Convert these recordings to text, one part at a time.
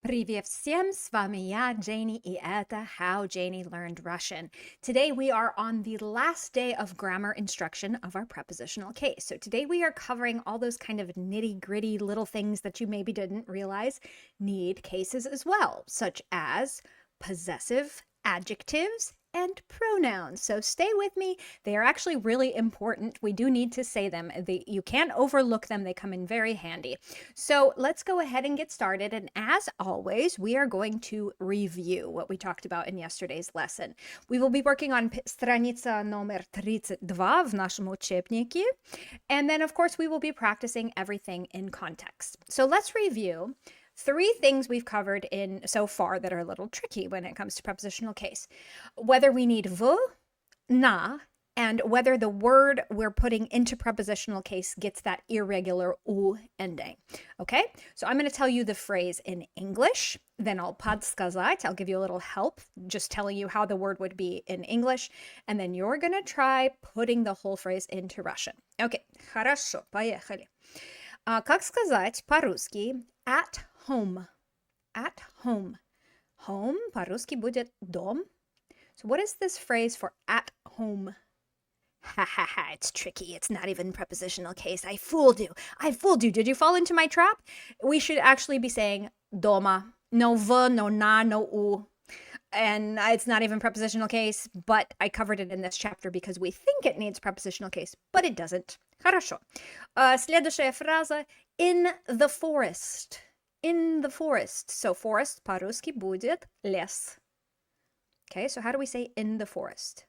Привет всем, с вами я, Janey, и это How Janey Learned Russian. Today we are on the last day of grammar instruction of our prepositional case. So today we are covering all those kind of nitty-gritty little things that you maybe didn't realize need cases as well, such as possessive adjectives and pronouns. So stay with me. They are actually really important. We do need to say them. You can't overlook them. They come in very handy. So let's go ahead and get started. And as always, we are going to review what we talked about in yesterday's lesson. We will be working on страница номер 32 в нашем учебнике. And then, of course, we will be practicing everything in context. So let's review three things we've covered in so far that are a little tricky when it comes to prepositional case. Whether we need v, na, and whether the word we're putting into prepositional case gets that irregular u ending. Okay, so I'm going to tell you the phrase in English, then I'll подсказать, I'll give you a little help, just telling you how the word would be in English, and then you're going to try putting the whole phrase into Russian. Okay, хорошо, поехали. Как сказать по-русски at home? At home. Home по-русски будет дом. So what is this phrase for at home? Ha ha ha, it's tricky. It's not even prepositional case. I fooled you. I fooled you. Did you fall into my trap? We should actually be saying дома. No v, no na, no u. And it's not even prepositional case, but I covered it in this chapter because we think it needs prepositional case, but it doesn't. Хорошо. Следующая фраза. In the forest. In the forest. So forest по-русски будет лес. Okay, so how do we say in the forest?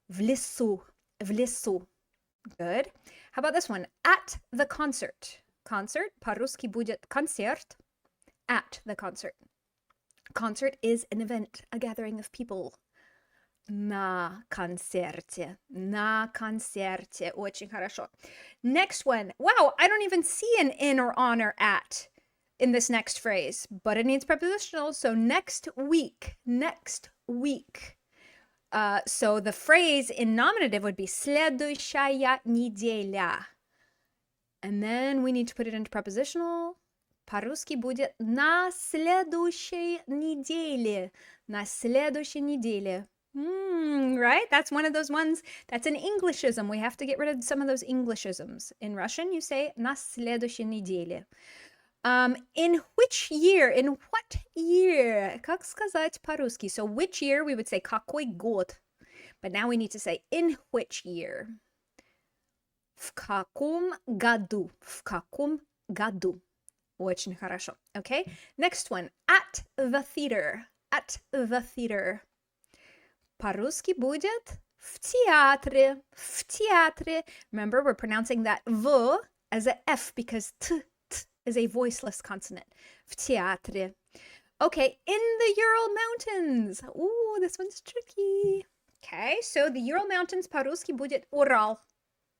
В лесу. В лесу. Good. How about this one? At the concert. Concert по-русски будет концерт. At the concert. Concert is an event, a gathering of people. На концерте. На концерте. Очень хорошо. Next one. Wow, I don't even see an in or on or at in this next phrase, but it needs prepositional, so next week. Next week. So the phrase in nominative would be следующая неделя. And then we need to put it into prepositional. По-русски будет на следующей неделе. На следующей неделе. Right? That's one of those ones. That's an Englishism. We have to get rid of some of those Englishisms. In Russian, you say на следующей неделе. In which year? In what year? Как сказать по-русски? So which year? We would say какой год. But now we need to say in which year? В каком году? В каком году? Очень хорошо. Okay? Next one. At the theater. At the theater. По-русски будет в театре. В театре. Remember, we're pronouncing that v as a f because t is a voiceless consonant. В театре. Okay, in the Ural Mountains. Ooh, this one's tricky. Okay, so the Ural Mountains по-русски будет Урал.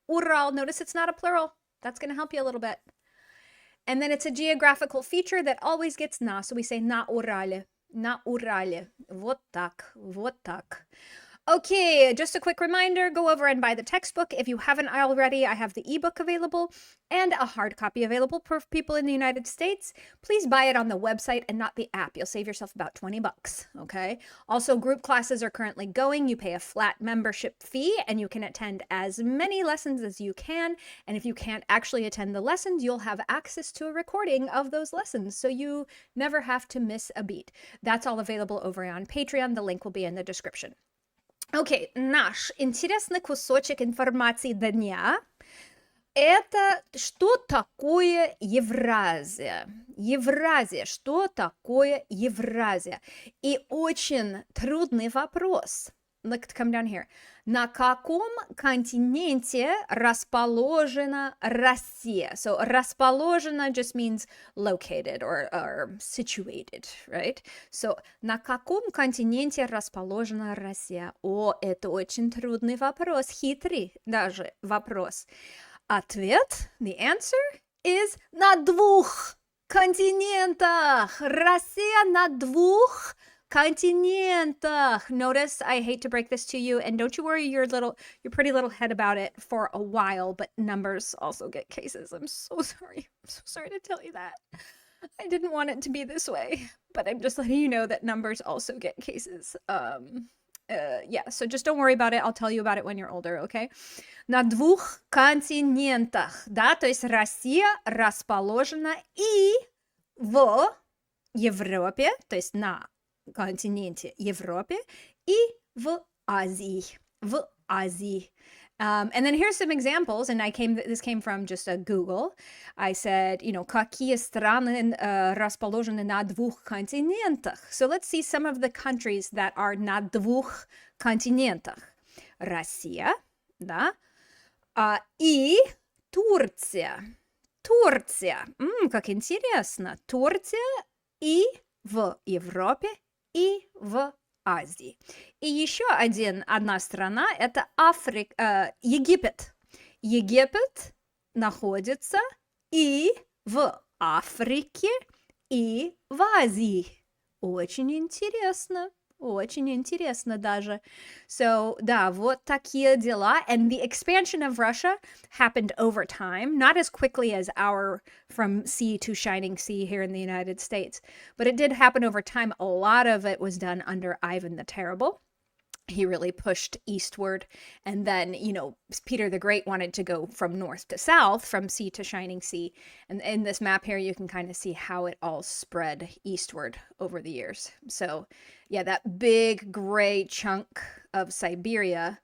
Урал. Notice it's not a plural. That's going to help you a little bit. And then it's a geographical feature that always gets na, so we say на Урале. На Урале. Вот так. Вот так. Okay, just a quick reminder, go over and buy the textbook. If you haven't already, I have the ebook available and a hard copy available for people in the United States. Please buy it on the website and not the app. You'll save yourself about 20 bucks, okay? Also, group classes are currently going. You pay a flat membership fee and you can attend as many lessons as you can. And if you can't actually attend the lessons, you'll have access to a recording of those lessons, so you never have to miss a beat. That's all available over on Patreon. The link will be in the description. Окей, наш интересный кусочек информации дня – это что такое Евразия? Евразия, что такое Евразия? И очень трудный вопрос. Look, come down here. На каком континенте расположена Россия? So расположена just means located or situated, right? So на каком континенте расположена Россия? О, это очень трудный вопрос, хитрый даже вопрос. Ответ, the answer is на двух континентах. Россия на двух continentах. Notice I hate to break this to you, and don't you worry your pretty little head about it for a while, but numbers also get cases. I'm so sorry. I'm so sorry to tell you that. I didn't want it to be this way, but I'm just letting you know that numbers also get cases. Yeah, so just don't worry about it. I'll tell you about it when you're older, okay? На двух континентах, да, то есть Россия расположена и в Европе, то есть на континенте Европе, и в Азии, в Азии. And then here's some examples, and this came from just a Google. I said, какие страны расположены на двух континентах? So let's see some of the countries that are на двух континентах. Россия, да, и Турция. Турция. Как интересно. Турция и в Европе, и в Азии. И еще одна страна – это Египет. Египет находится и в Африке, и в Азии. Очень интересно. Очень интересно даже. So, да, вот такие дела. And the expansion of Russia happened over time, not as quickly as our from sea to shining sea here in the United States, but it did happen over time. A lot of it was done under Ivan the Terrible. He really pushed eastward. And then, Peter the Great wanted to go from north to south, from sea to shining sea. And in this map here, you can kind of see how it all spread eastward over the years. So, yeah, that big gray chunk of Siberia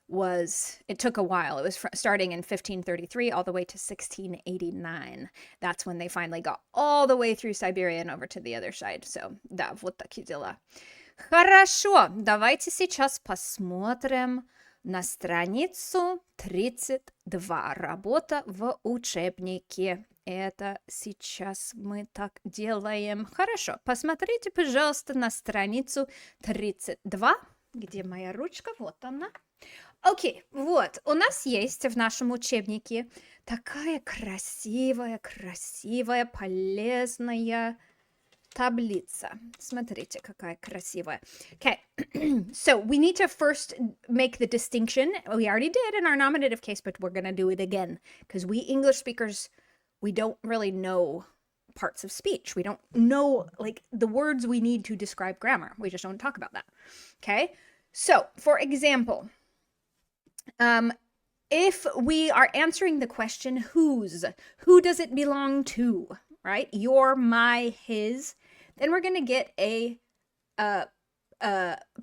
it took a while. It was starting in 1533 all the way to 1689. That's when they finally got all the way through Siberia and over to the other side. So, да, вот такие дела. Хорошо, давайте сейчас посмотрим на страницу 32. Работа в учебнике. Это сейчас мы так делаем. Хорошо, посмотрите, пожалуйста, на страницу 32. Где моя ручка? Вот она. Окей, вот, у нас есть в нашем учебнике такая красивая, полезная таблица. Смотрите, какая красивая. Okay, so we need to first make the distinction. We already did in our nominative case, but we're going to do it again because we English speakers, we don't really know parts of speech. We don't know the words we need to describe grammar. We just don't talk about that. Okay, so for example, if we are answering the question who does it belong to, right? Your, my, his, then we're going to get a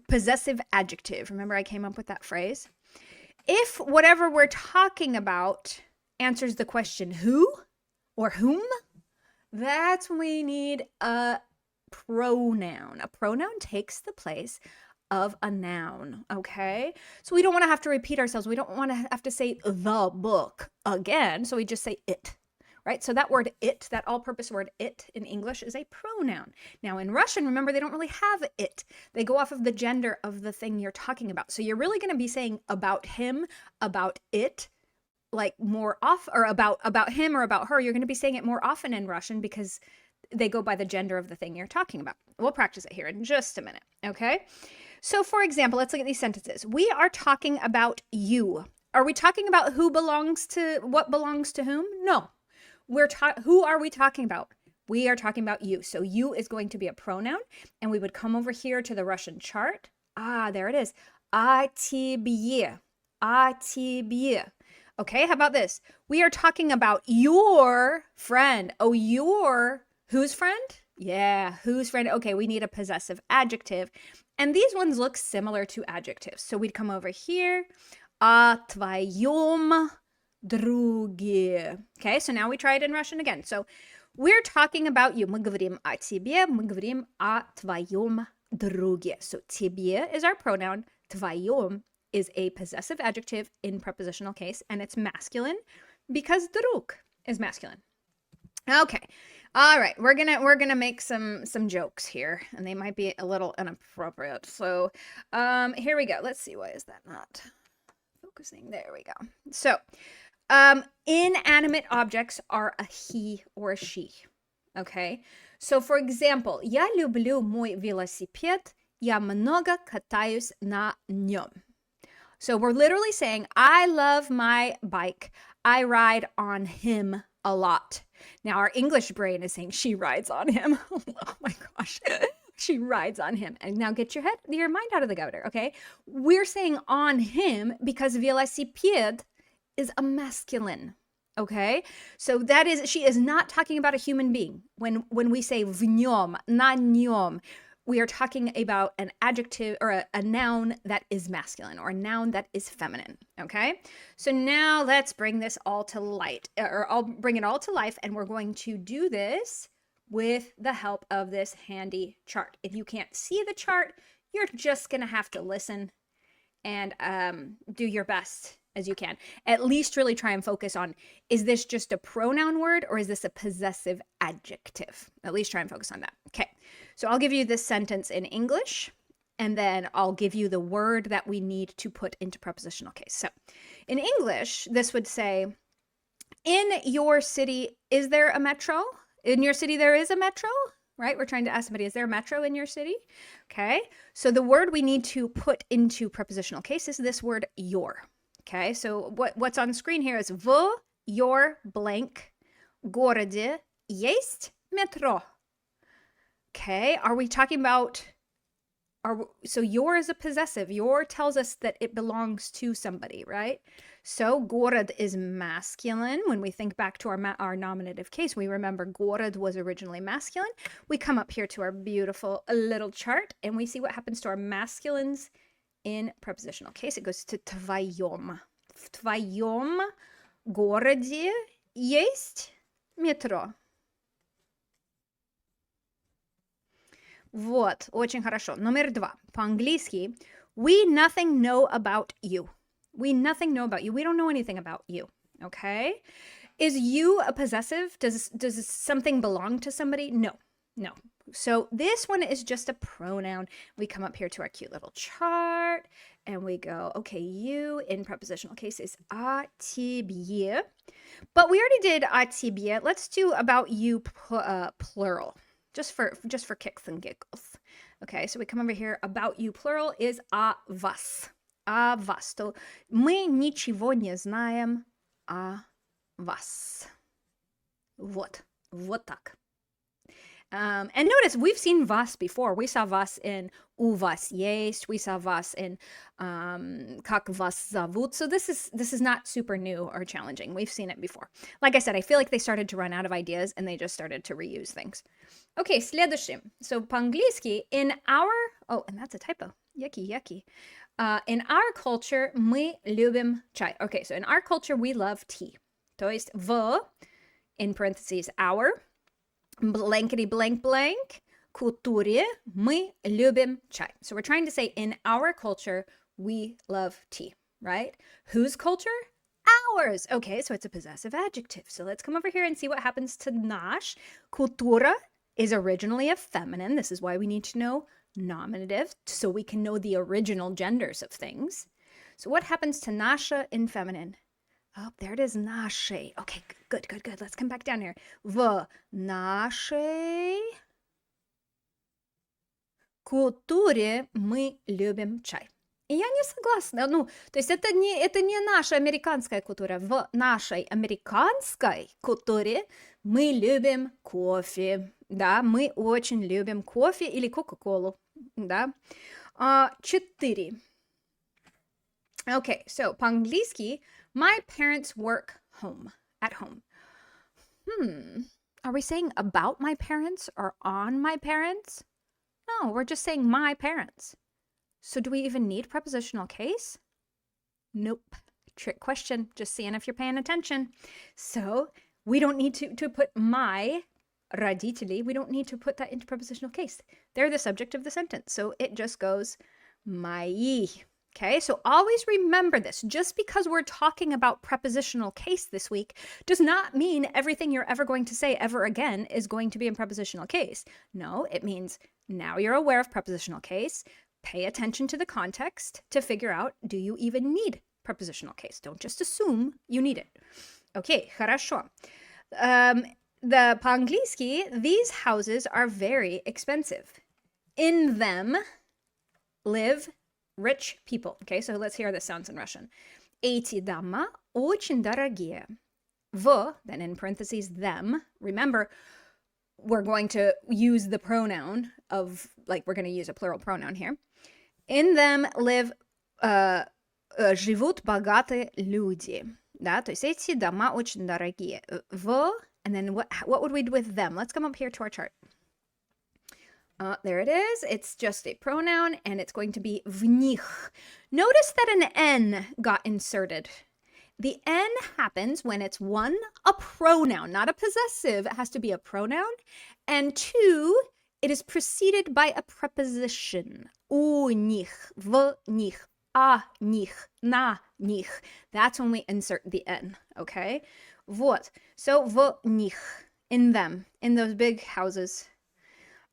possessive adjective. Remember I came up with that phrase? If whatever we're talking about answers the question who or whom, that's when we need a pronoun. A pronoun takes the place of a noun, okay? So we don't want to have to repeat ourselves. We don't want to have to say the book again, so we just say it. Right? So that word it, that all-purpose word it in English is a pronoun. Now in Russian, remember, they don't really have it. They go off of the gender of the thing you're talking about. So you're really going to be saying about him, about it, more off, or about him or about her. You're going to be saying it more often in Russian because they go by the gender of the thing you're talking about. We'll practice it here in just a minute, okay? So for example, let's look at these sentences. We are talking about you. Are we talking about what belongs to whom? No. Who are we talking about? We are talking about you. So you is going to be a pronoun, and we would come over here to the Russian chart. There it is. А тебе. А тебе. Okay, how about this? We are talking about your friend. Oh, whose friend? Yeah, whose friend? Okay, we need a possessive adjective. And these ones look similar to adjectives. So we'd come over here. О твоем друге. Okay, so now we try it in Russian again. So we're talking about you. Мы говорим о тебе, мы говорим о твоем друге. So тебе is our pronoun. Твоем is a possessive adjective in prepositional case, and it's masculine because друг is masculine. Okay. All right, we're gonna make some jokes here, and they might be a little inappropriate. So here we go. Let's see, why is that not focusing? There we go. So inanimate objects are a he or a she. Okay. So for example, я люблю мой велосипед, я много катаюсь на нем. So we're literally saying, I love my bike. I ride on him a lot. Now our English brain is saying she rides on him. Oh my gosh. She rides on him. And now get your mind out of the gutter, okay? We're saying on him because velocipede is a masculine. Okay, so that is, she is not talking about a human being. When we say в нем, на нем, we are talking about an adjective or a noun that is masculine or a noun that is feminine. Okay, so now let's bring this all to light, or I'll bring it all to life, and we're going to do this with the help of this handy chart. If you can't see the chart, you're just gonna have to listen and do your best as you can. At least really try and focus on, is this just a pronoun word or is this a possessive adjective? At least try and focus on that. Okay, so I'll give you this sentence in English, and then I'll give you the word that we need to put into prepositional case. So in English, this would say, in your city, is there a metro? In your city, there is a metro, right? We're trying to ask somebody, is there a metro in your city? Okay, so the word we need to put into prepositional case is this word, your. Okay, so what's on screen here is в your blank городе есть метро. Okay, are we talking about, so your is a possessive. Your tells us that it belongs to somebody, right? So город is masculine. When we think back to our nominative case, we remember город was originally masculine. We come up here to our beautiful little chart and we see what happens to our masculines in prepositional case. It goes to твоем. В твоем городе есть метро. Вот, очень хорошо. Номер 2. По-английски, we nothing know about you. We nothing know about you. We don't know anything about you. Okay? Is you a possessive? Does something belong to somebody? No. No. So this one is just a pronoun. We come up here to our cute little chart and we go, okay, you in prepositional case is о тебе. But we already did о тебе. Let's do about you plural, just for kicks and giggles. Okay, so we come over here. About you plural is о вас. О вас. So мы ничего не знаем о вас. Вот. Вот так. And notice we've seen вас before. We saw вас in у вас есть. We saw вас in как вас зовут. So this is not super new or challenging. We've seen it before. Like I said, I feel like they started to run out of ideas and they just started to reuse things. Okay, следующий. So по-английски, in our, oh, and that's a typo. Yucky, yucky. In our culture, мы любим чай. Okay, so in our culture, we love tea. То есть в, in parentheses, our, blankety blank blank, культуре мы любим чай. So we're trying to say in our culture, we love tea, right? Whose culture? Ours. Okay, so it's a possessive adjective. So let's come over here and see what happens to наш. Культура is originally a feminine. This is why we need to know nominative so we can know the original genders of things. So what happens to наша in feminine? Oh, there it is, нашей. Okay, good. Let's come back down here. В нашей культуре мы любим чай. И я не согласна. Ну, то есть это не наша американская культура. В нашей американской культуре мы любим кофе. Да, мы очень любим кофе или кока-колу. Да. 4. Okay, so по-английски, my parents work at home. Are we saying about my parents or on my parents? No, we're just saying my parents. So do we even need prepositional case? Nope. Trick question. Just seeing if you're paying attention. So we don't need to put my родители. We don't need to put that into prepositional case. They're the subject of the sentence. So it just goes мои. Okay, so always remember this. Just because we're talking about prepositional case this week does not mean everything you're ever going to say ever again is going to be in prepositional case. No, it means now you're aware of prepositional case. Pay attention to the context to figure out, do you even need prepositional case? Don't just assume you need it. Okay, хорошо. The по-английски, these houses are very expensive. In them live rich people. Okay, so let's hear how this sounds in Russian. Эти дома очень дорогие. v, then in parentheses, them. Remember, we're going to use the pronoun of, like, we're going to use a plural pronoun here. In them live, живут богатые люди. Да, то есть эти дома очень дорогие. В, and then what would we do with them? Let's come up here to our chart. There it is. It's just a pronoun, and it's going to be в них. Notice that an N got inserted. The N happens when it's one, a pronoun, not a possessive. It has to be a pronoun. And two, it is preceded by a preposition. У них, в них, о них, на них. That's when we insert the N, okay? Вот. So, в них, in them, in those big houses.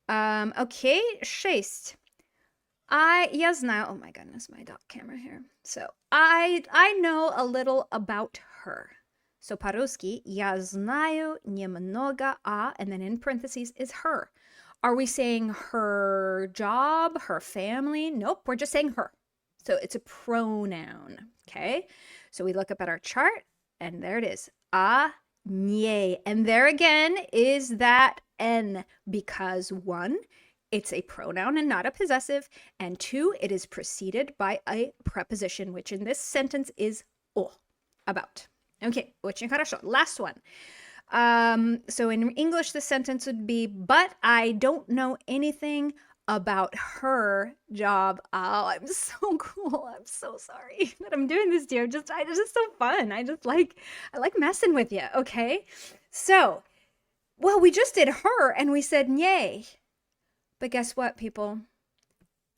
Okay, 6. Я знаю, oh my goodness, my dot camera here. So, I know a little about her. So, по-русски, я знаю немного о, and then in parentheses is her. Are we saying her job, her family? Nope, we're just saying her. So, it's a pronoun, okay? So, we look up at our chart, and there it is. О ней. And there again is that N, because one, it's a pronoun and not a possessive, and two, it is preceded by a preposition, which in this sentence is о, about. Okay, очень хорошо. Last one. So in English, the sentence would be, but I don't know anything about her job. Oh, I'm so cool. I'm so sorry that I'm doing this to you. It's just so fun. I like messing with you, okay? So, well, we just did her and we said yay. But guess what, people?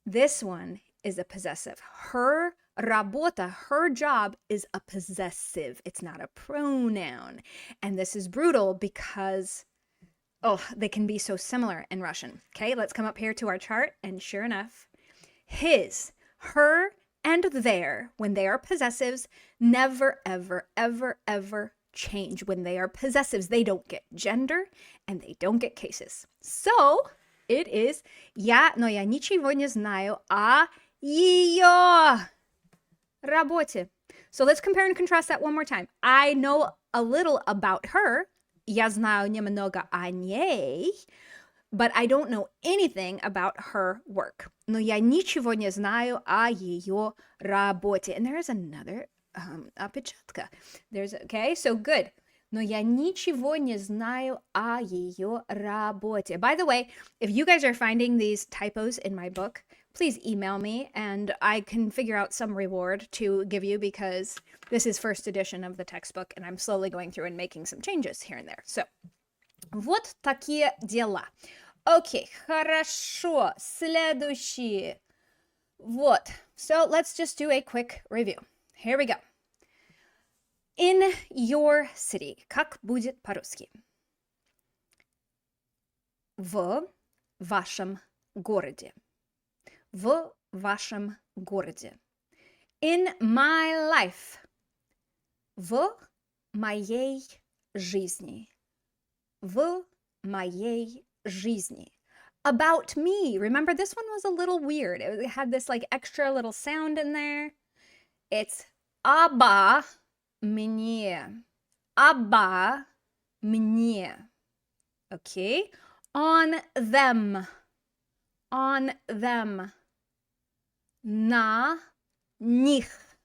This one is a possessive. Her работа, her job, is a possessive. It's not a pronoun. And this is brutal because, they can be so similar in Russian. Okay, let's come up here to our chart. And sure enough, his, her, and their, when they are possessives, never, ever, ever, ever change. When they are possessives, they don't get gender and they don't get cases. So it is но я ничего не знаю о ее работе. So let's compare and contrast that one more time. I know a little about her. Я знаю немного о ней. But I don't know anything about her work. Но я ничего не знаю о ее работе. And there is another опечатка. Okay, so good. Но я ничего не знаю о ее работе. By the way, if you guys are finding these typos in my book, please email me and I can figure out some reward to give you because this is first edition of the textbook and I'm slowly going through and making some changes here and there. So, вот такие дела. Okay, хорошо. Следующий. Вот. So, let's just do a quick review. Here we go. In your city. Как будет по-русски? В вашем городе. В вашем городе. In my life. В моей жизни. В моей жизни. About me. Remember, this one was a little weird. It had this like extra little sound in there. It's обо мне. Обо мне. Okay? On them. On them. На них.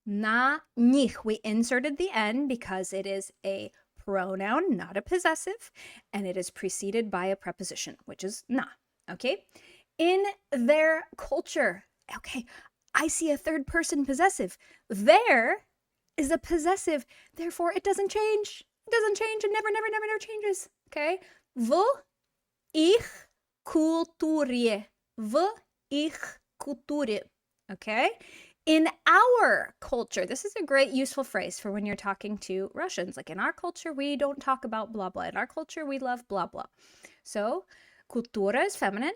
На них. We inserted the N because it is a pronoun, not a possessive, and it is preceded by a preposition, which is na. Okay? In their culture. Okay, I see a third person possessive. There is a possessive, therefore it doesn't change. It doesn't change. It never changes. Okay? В их культуре. В их культуре. Okay? In our culture, this is a great useful phrase for when you're talking to Russians. Like in our culture, we don't talk about blah blah. In our culture, we love blah blah. So, культура is feminine.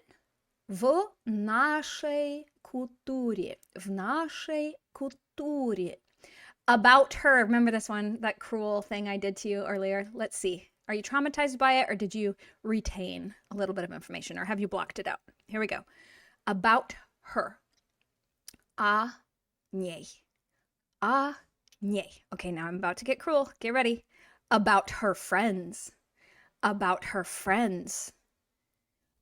В нашей культуре. В нашей культуре. About her. Remember this one, that cruel thing I did to you earlier? Let's see. Are you traumatized by it or did you retain a little bit of information or have you blocked it out? Here we go. About her. О ней. О ней. Okay, now I'm about to get cruel. Get ready. About her friends. About her friends.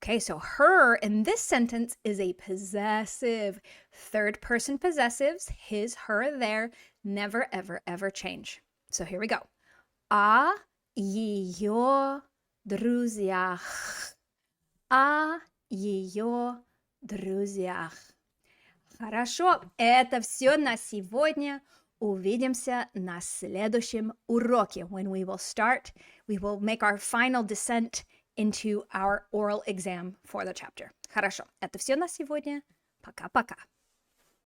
Okay, so her in this sentence is a possessive. Third person possessives, his, her, their, never, ever, ever change. So here we go. О ее друзьях. О ее друзьях. Хорошо, это все на сегодня. Увидимся на следующем уроке, when we will make our final descent into our oral exam for the chapter. Хорошо, это все на сегодня. Пока-пока.